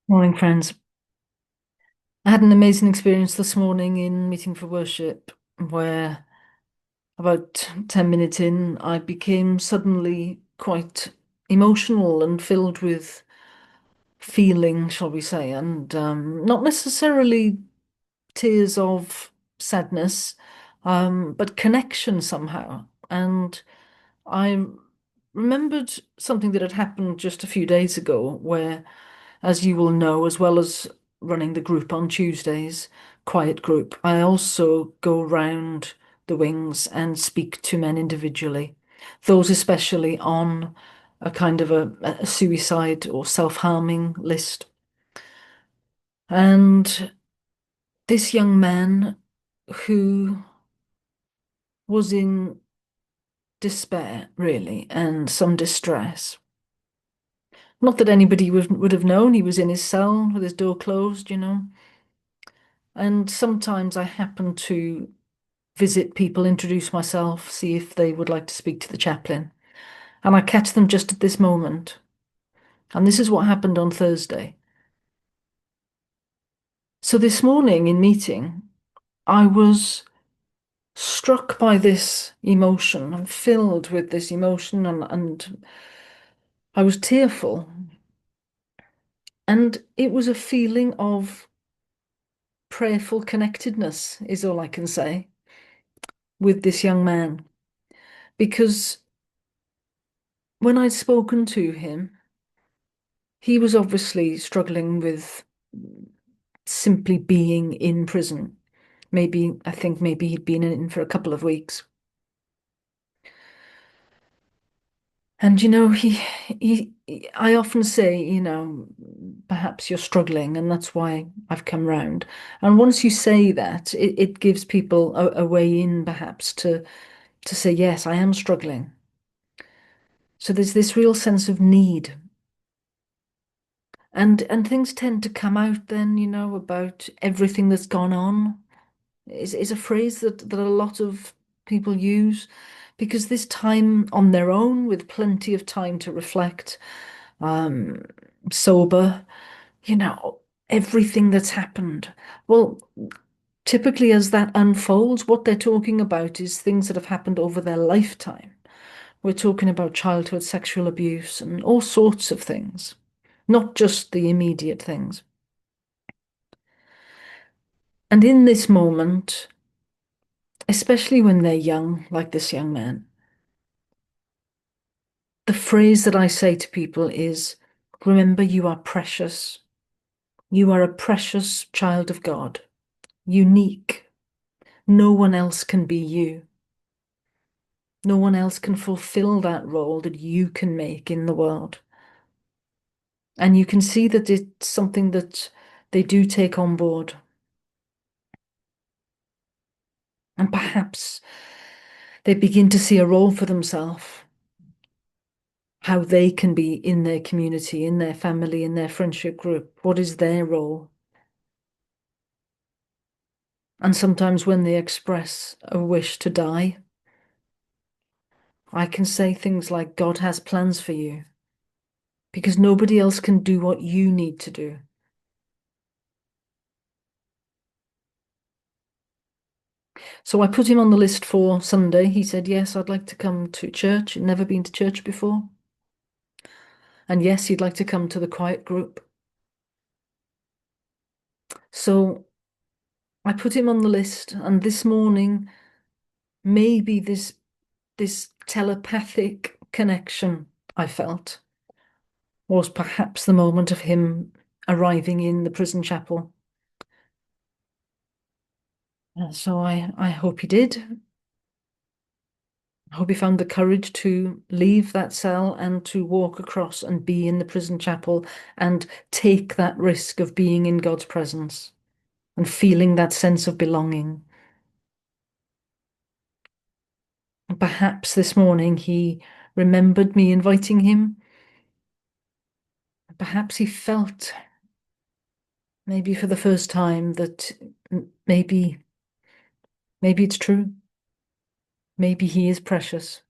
Morning, friends. I had an amazing experience this morning in meeting for worship, where about 10 minutes in, I became suddenly quite emotional and filled with feeling, shall we say, and not necessarily tears of sadness, but connection somehow. And I remembered something that had happened just a few days ago, where, as you will know, as well as running the group on Tuesdays, quiet group, I also go round the wings and speak to men individually, those especially on a kind of a suicide or self-harming list. And this young man who was in despair, really, and some distress. Not that anybody would have known he was in his cell with his door closed. And sometimes I happen to visit people, introduce myself, see if they would like to speak to the chaplain. And I catch them just at this moment. And this is what happened on Thursday. So this morning in meeting, I was struck by this emotion. I'm filled with this emotion and I was tearful. And it was a feeling of prayerful connectedness, is all I can say, with this young man. Because when I'd spoken to him, he was obviously struggling with simply being in prison. I think maybe he'd been in for a couple of weeks. And I often say, perhaps you're struggling, and that's why I've come round. And once you say that, it gives people a way in, perhaps, to say, yes, I am struggling. So there's this real sense of need. And things tend to come out then, about everything that's gone on. Is a phrase that a lot of people use because this time on their own, with plenty of time to reflect, um, sober, you know, everything that's happened. Well, typically as that unfolds, what they're talking about is things that have happened over their lifetime. We're talking about childhood sexual abuse and all sorts of things, not just the immediate things. And in this moment, especially when they're young, like this young man, the phrase that I say to people is, remember, you are precious. You are a precious child of God, unique. No one else can be you. No one else can fulfill that role that you can make in the world. And you can see that it's something that they do take on board. And perhaps they begin to see a role for themselves, how they can be in their community, in their family, in their friendship group. What is their role? And sometimes when they express a wish to die, I can say things like, God has plans for you because nobody else can do what you need to do. So I put him on the list for Sunday. He said, yes, I'd like to come to church. He'd never been to church before. And yes, he'd like to come to the quiet group. So I put him on the list. And this morning, maybe this telepathic connection I felt was perhaps the moment of him arriving in the prison chapel. So I hope he did. I hope he found the courage to leave that cell and to walk across and be in the prison chapel and take that risk of being in God's presence and feeling that sense of belonging. And perhaps this morning he remembered me inviting him. Perhaps he felt, maybe for the first time, that maybe it's true. Maybe he is precious.